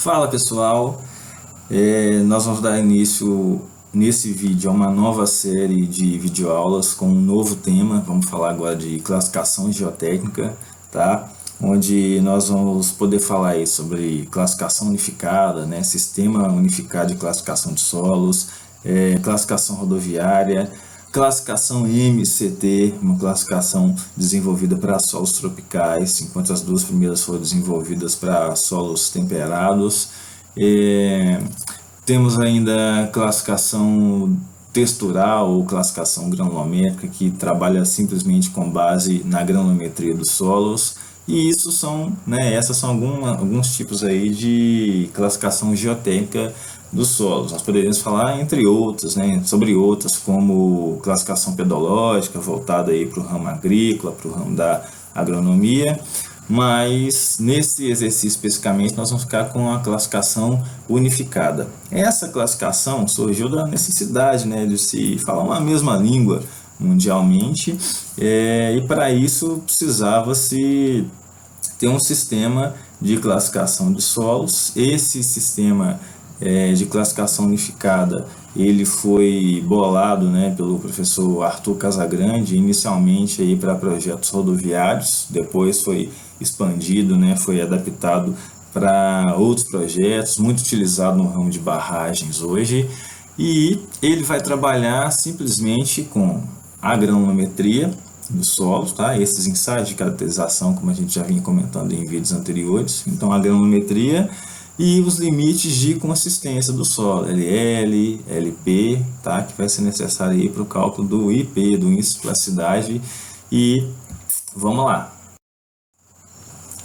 Fala pessoal, nós vamos dar início nesse vídeo a uma nova série de videoaulas com um novo tema. Vamos falar agora de classificação geotécnica, tá? Onde nós vamos poder falar aí sobre classificação unificada, né? Sistema unificado de classificação de solos, classificação rodoviária, classificação MCT, uma classificação desenvolvida para solos tropicais, enquanto as duas primeiras foram desenvolvidas para solos temperados. Temos ainda classificação textural ou classificação granulométrica, que trabalha simplesmente com base na granulometria dos solos. E isso são, essas são alguns tipos aí de classificação geotécnica dos solos. Nós poderíamos falar entre outras, sobre outras, como classificação pedológica, voltada para o ramo agrícola, para o ramo da agronomia, mas nesse exercício especificamente nós vamos ficar com a classificação unificada. Essa classificação surgiu da necessidade de se falar uma mesma língua mundialmente, e para isso precisava-se ter um sistema de classificação de solos. Esse sistema de classificação unificada, ele foi bolado pelo professor Arthur Casagrande, inicialmente para projetos rodoviários, depois foi expandido, foi adaptado para outros projetos, muito utilizado no ramo de barragens hoje, e ele vai trabalhar simplesmente com a granulometria dos solos, tá? Esses ensaios de caracterização, como a gente já vinha comentando em vídeos anteriores. Então, a granulometria e os limites de consistência do solo, LL, LP, tá? Que vai ser necessário para o cálculo do IP, do índice de plasticidade. E vamos lá.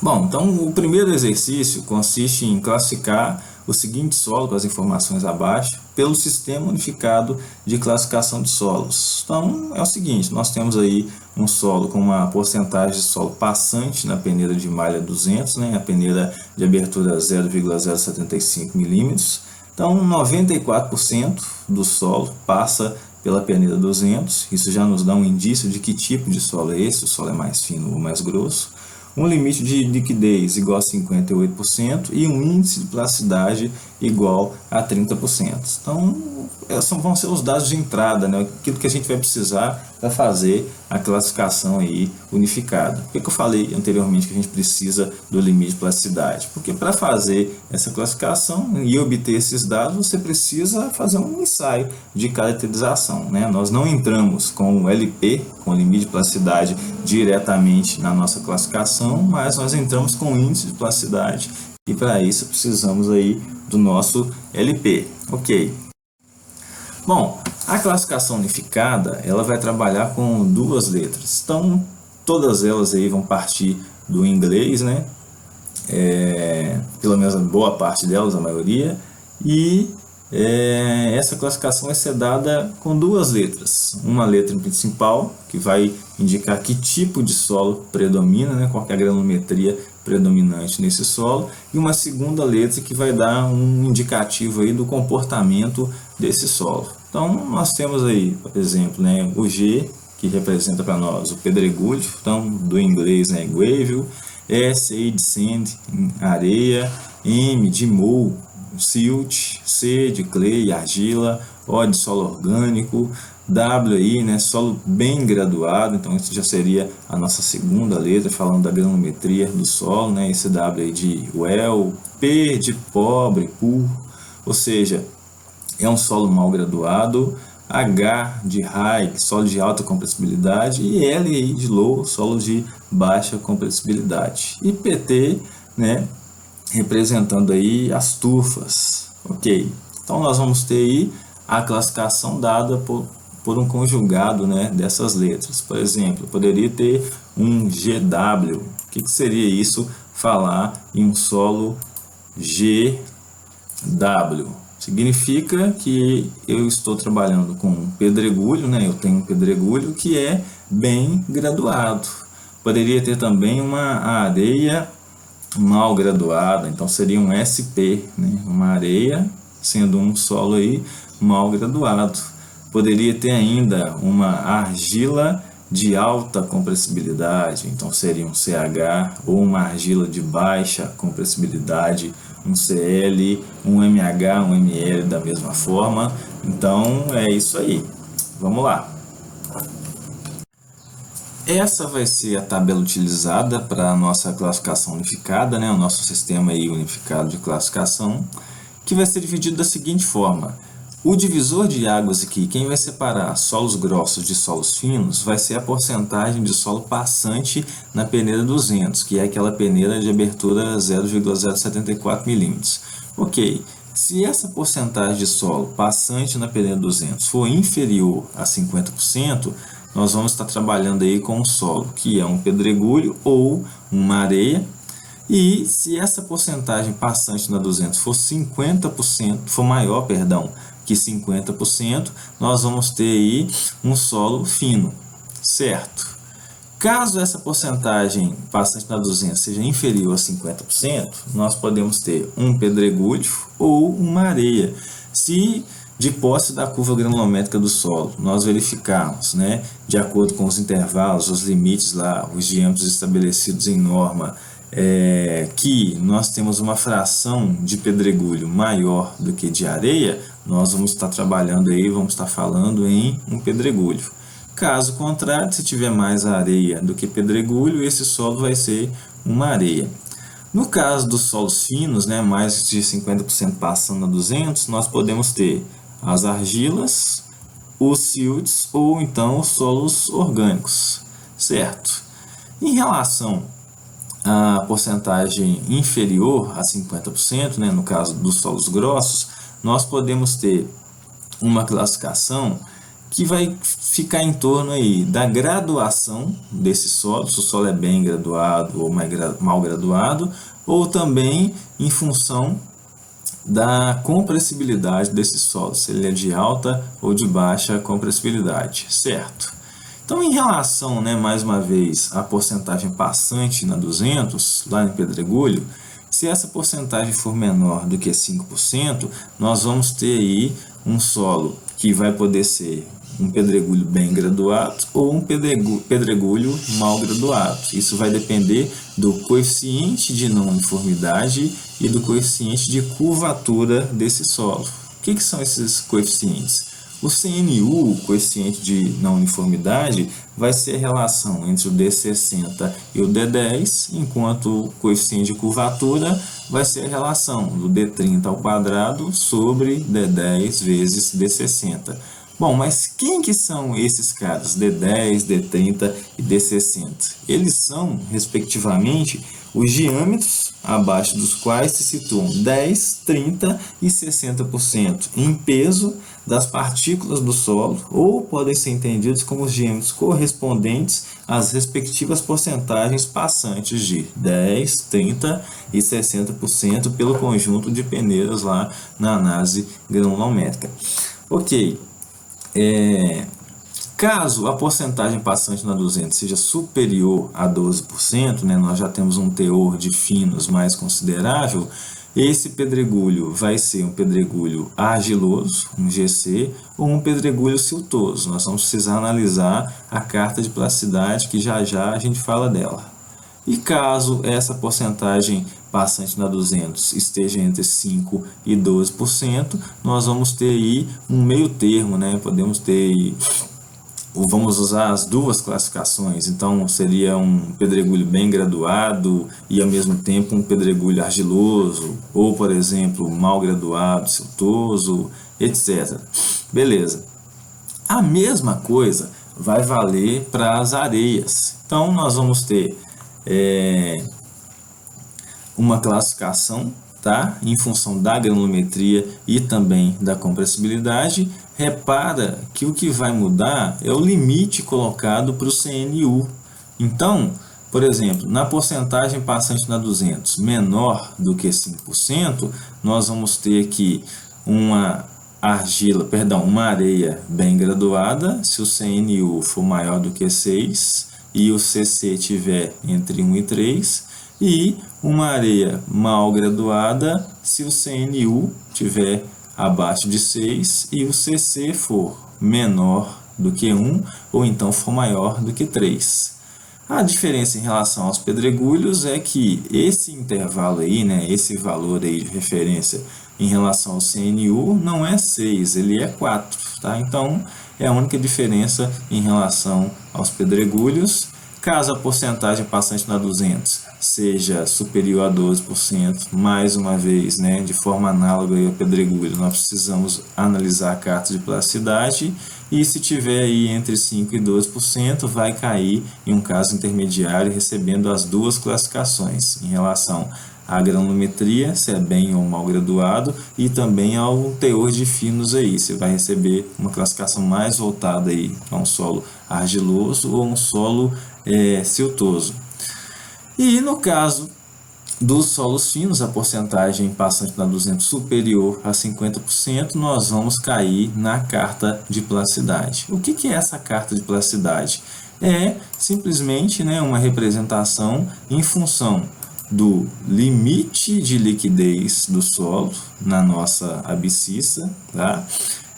Bom, então o primeiro exercício consiste em classificar o seguinte solo, com as informações abaixo, pelo sistema unificado de classificação de solos. Então é o seguinte, nós temos aí um solo com uma porcentagem de solo passante na peneira de malha 200, a peneira de abertura 0,075 milímetros. Então 94% do solo passa pela peneira 200, isso já nos dá um indício de que tipo de solo é esse, o solo é mais fino ou mais grosso. Um limite de liquidez igual a 58% e um índice de plasticidade igual a 30%. Então, vão ser os dados de entrada, aquilo que a gente vai precisar para fazer a classificação aí unificada. Por que eu falei anteriormente que a gente precisa do limite de plasticidade? Porque para fazer essa classificação e obter esses dados, você precisa fazer um ensaio de caracterização. Nós não entramos com o LP, com o limite de plasticidade, diretamente na nossa classificação, mas nós entramos com o índice de plasticidade e para isso precisamos aí do nosso LP. Ok. Bom, a classificação unificada, ela vai trabalhar com duas letras. Então, todas elas aí vão partir do inglês, pelo menos a boa parte delas, a maioria, e essa classificação vai ser dada com duas letras. Uma letra principal, que vai indicar que tipo de solo predomina, qual é a granulometria predominante nesse solo, e uma segunda letra que vai dar um indicativo aí do comportamento desse solo. Então, nós temos aí, por exemplo, o G, que representa para nós o pedregulho, então, do inglês, gravel, S de sand, areia, M de mold, silt, C de clay, argila, O de solo orgânico, W aí, solo bem graduado, então isso já seria a nossa segunda letra, falando da granulometria do solo, esse W aí de well, P de pobre, poor, ou seja, é um solo mal graduado, H de high, solo de alta compressibilidade, e L aí de low, solo de baixa compressibilidade. E PT, representando aí as tufas, ok? Então nós vamos ter aí a classificação dada por um conjugado dessas letras. Por exemplo, eu poderia ter um GW. O que seria isso? Falar em um solo GW. Significa que eu estou trabalhando com um pedregulho, eu tenho um pedregulho que é bem graduado. Poderia ter também uma areia mal graduada, então seria um SP, uma areia sendo um solo aí mal graduado. Poderia ter ainda uma argila de alta compressibilidade, então seria um CH, ou uma argila de baixa compressibilidade, um Cl, um MH, um Ml da mesma forma. Então é isso aí. Vamos lá. Essa vai ser a tabela utilizada para a nossa classificação unificada, né? O nosso sistema aí unificado de classificação, que vai ser dividido da seguinte forma. O divisor de águas aqui, quem vai separar solos grossos de solos finos, vai ser a porcentagem de solo passante na peneira 200, que é aquela peneira de abertura 0,074 milímetros. Ok, se essa porcentagem de solo passante na peneira 200 for inferior a 50%, nós vamos estar trabalhando aí com um solo que é um pedregulho ou uma areia. E se essa porcentagem passante na 200 for 50%, for maior, que 50%, nós vamos ter aí um solo fino, certo? Caso essa porcentagem passante na 200 seja inferior a 50%, nós podemos ter um pedregulho ou uma areia. Se de posse da curva granulométrica do solo, nós verificarmos, né, de acordo com os intervalos, os limites lá, os diâmetros estabelecidos em norma, que nós temos uma fração de pedregulho maior do que de areia, nós vamos estar trabalhando aí, vamos estar falando em um pedregulho. Caso contrário, se tiver mais areia do que pedregulho, esse solo vai ser uma areia. No caso dos solos finos, né, mais de 50% passando a 200, nós podemos ter as argilas, os silts ou então os solos orgânicos, certo? Em relação à porcentagem inferior a 50%, né, no caso dos solos grossos, nós podemos ter uma classificação que vai ficar em torno aí da graduação desse solo, se o solo é bem graduado ou mal graduado, ou também em função da compressibilidade desse solo, se ele é de alta ou de baixa compressibilidade, certo? Então, em relação, né, mais uma vez, à porcentagem passante na 200, lá em pedregulho, se essa porcentagem for menor do que 5%, nós vamos ter aí um solo que vai poder ser um pedregulho bem graduado ou um pedregulho mal graduado. Isso vai depender do coeficiente de não uniformidade e do coeficiente de curvatura desse solo. O que são esses coeficientes? O CNU, o coeficiente de não uniformidade, vai ser a relação entre o D60 e o D10, enquanto o coeficiente de curvatura vai ser a relação do D30 ao quadrado sobre D10 vezes D60. Bom, mas quem que são esses caras, D10, D30 e D60? Eles são, respectivamente, os diâmetros abaixo dos quais se situam 10, 30 e 60% em peso das partículas do solo, ou podem ser entendidos como os diâmetros correspondentes às respectivas porcentagens passantes de 10, 30 e 60% pelo conjunto de peneiras lá na análise granulométrica. Ok. Caso a porcentagem passante na 200 seja superior a 12%, né, nós já temos um teor de finos mais considerável, esse pedregulho vai ser um pedregulho argiloso, um GC, ou um pedregulho siltoso. Nós vamos precisar analisar a carta de plasticidade, que já já a gente fala dela. E caso essa porcentagem passante na 200 esteja entre 5% e 12%, nós vamos ter aí um meio termo, né? Podemos ter, vamos usar as duas classificações, então seria um pedregulho bem graduado e ao mesmo tempo um pedregulho argiloso, ou por exemplo, mal graduado, siltoso, etc. Beleza. A mesma coisa vai valer para as areias. Então nós vamos ter uma classificação, tá? Em função da granulometria e também da compressibilidade. Repara que o que vai mudar é o limite colocado para o CNU. Então, por exemplo, na porcentagem passante na 200 menor do que 5%, nós vamos ter aqui uma areia bem graduada, se o CNU for maior do que 6 e o CC tiver entre 1 e 3, e uma areia mal graduada se o CNU tiver abaixo de 6 e o CC for menor do que 1 ou então for maior do que 3. A diferença em relação aos pedregulhos é que esse intervalo aí, né, esse valor aí de referência em relação ao CNU não é 6, ele é 4, tá? Então, é a única diferença em relação aos pedregulhos. Caso a porcentagem passante na 200 seja superior a 12%, mais uma vez, né, de forma análoga ao pedregulho, nós precisamos analisar a carta de plasticidade, e se tiver aí entre 5% e 12%, vai cair em um caso intermediário, recebendo as duas classificações em relação à granulometria, se é bem ou mal graduado, e também ao teor de finos aí. Você vai receber uma classificação mais voltada aí a um solo argiloso ou um solo siltoso. E no caso dos solos finos, a porcentagem passante na 200 superior a 50%, nós vamos cair na carta de plasticidade. O que é essa carta de plasticidade? É simplesmente, né, uma representação em função do limite de liquidez do solo na nossa abscissa, tá?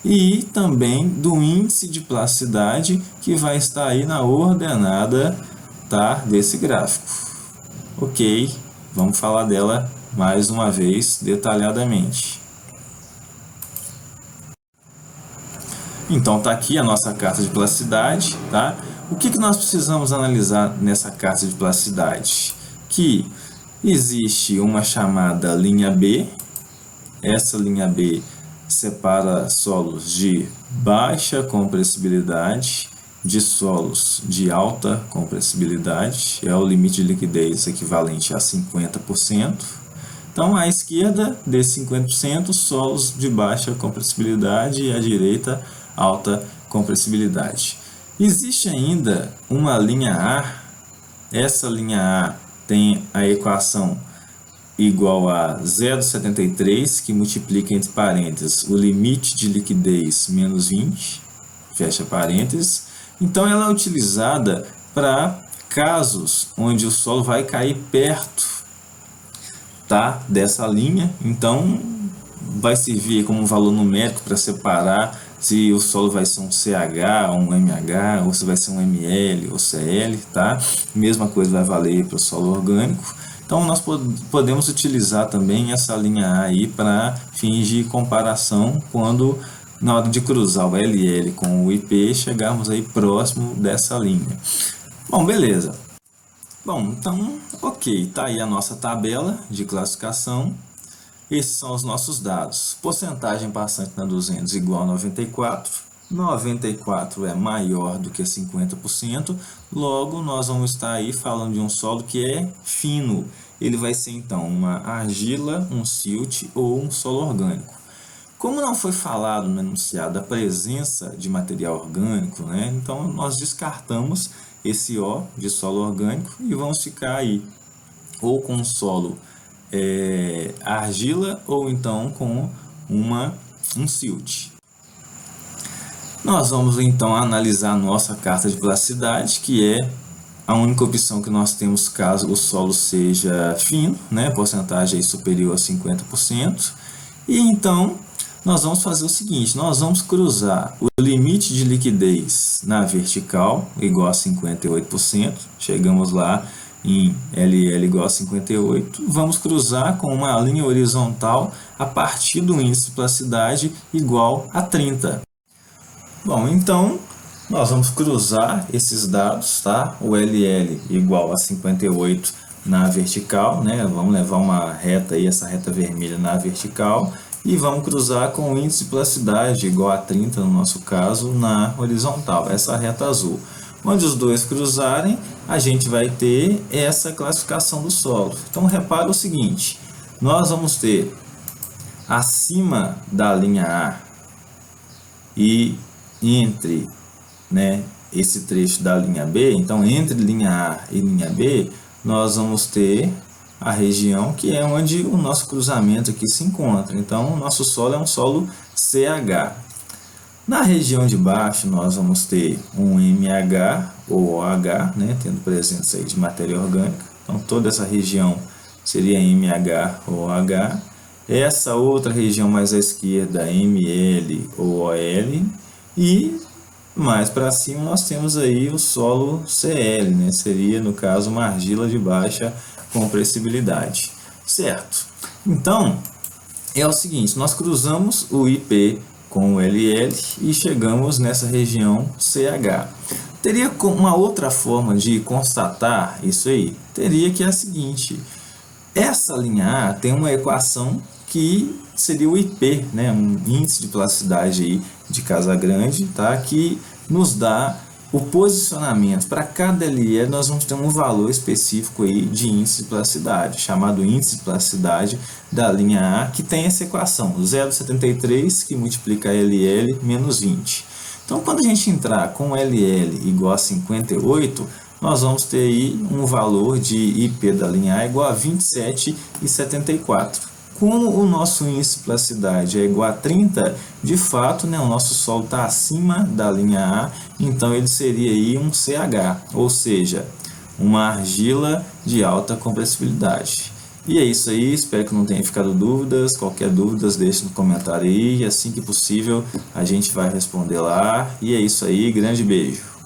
E também do índice de plasticidade, que vai estar aí na ordenada, tá, desse gráfico. Ok, vamos falar dela mais uma vez detalhadamente. Então tá aqui a nossa carta de plasticidade, tá? O que nós precisamos analisar nessa carta de plasticidade? Que existe uma chamada linha B. Essa linha B separa solos de baixa compressibilidade de solos de alta compressibilidade, é o limite de liquidez equivalente a 50%. Então, à esquerda desse 50%, solos de baixa compressibilidade, e à direita, alta compressibilidade. Existe ainda uma linha A. Essa linha A tem a equação igual a 0,73, que multiplica entre parênteses o limite de liquidez menos 20, fecha parênteses. Então, ela é utilizada para casos onde o solo vai cair perto, tá, dessa linha. Então, vai servir como um valor numérico para separar se o solo vai ser um CH, um MH, ou se vai ser um ML ou CL, tá? Mesma coisa vai valer para o solo orgânico. Então, nós podemos utilizar também essa linha A aí para fins de comparação quando, na hora de cruzar o LL com o IP, chegarmos aí próximo dessa linha. Bom, beleza. Bom, então, ok, tá aí a nossa tabela de classificação. Esses são os nossos dados. Porcentagem passante na 200 igual a 94. 94 é maior do que 50%. Logo, nós vamos estar aí falando de um solo que é fino. Ele vai ser, então, uma argila, um silt ou um solo orgânico. Como não foi falado no enunciado a presença de material orgânico, né? Então, nós descartamos esse O de solo orgânico e vamos ficar aí ou com solo argila ou então com um silt. Nós vamos então analisar a nossa carta de plasticidade, que é a única opção que nós temos caso o solo seja fino, né? Porcentagem superior a 50%. E então nós vamos fazer o seguinte: nós vamos cruzar o limite de liquidez na vertical igual a 58%, chegamos lá em LL igual a 58, vamos cruzar com uma linha horizontal a partir do índice de plasticidade igual a 30. Bom, então nós vamos cruzar esses dados, tá? O LL igual a 58 na vertical, né? Vamos levar uma reta aí, essa reta vermelha na vertical, e vamos cruzar com o índice de plasticidade igual a 30, no nosso caso, na horizontal, essa reta azul. Onde os dois cruzarem, a gente vai ter essa classificação do solo. Então, repara o seguinte: nós vamos ter acima da linha A e entre, né, esse trecho da linha B, então entre linha A e linha B, nós vamos ter a região que é onde o nosso cruzamento aqui se encontra. Então, o nosso solo é um solo CH. Na região de baixo, nós vamos ter um MH ou OH, né, tendo presença aí de matéria orgânica. Então, toda essa região seria MH ou OH. Essa outra região mais à esquerda, ML ou OL. E mais para cima nós temos aí o solo CL, né? Seria, no caso, uma argila de baixa compressibilidade, certo? Então, é o seguinte, nós cruzamos o IP com o LL e chegamos nessa região CH. Teria uma outra forma de constatar isso aí? Teria que é a seguinte, essa linha A tem uma equação que seria o IP, né, um índice de plasticidade aí de Casagrande, tá, que nos dá o posicionamento. Para cada LL nós vamos ter um valor específico aí de índice de plasticidade, chamado índice de plasticidade da linha A, que tem essa equação, 0,73 que multiplica LL menos 20. Então, quando a gente entrar com LL igual a 58, nós vamos ter aí um valor de IP da linha A igual a 27,74. Como o nosso índice de plasticidade é igual a 30, de fato, né, o nosso solo está acima da linha A, então ele seria aí um CH, ou seja, uma argila de alta compressibilidade. E é isso aí, espero que não tenha ficado dúvidas. Qualquer dúvidas, deixe no comentário aí, e assim que possível a gente vai responder lá. E é isso aí, grande beijo!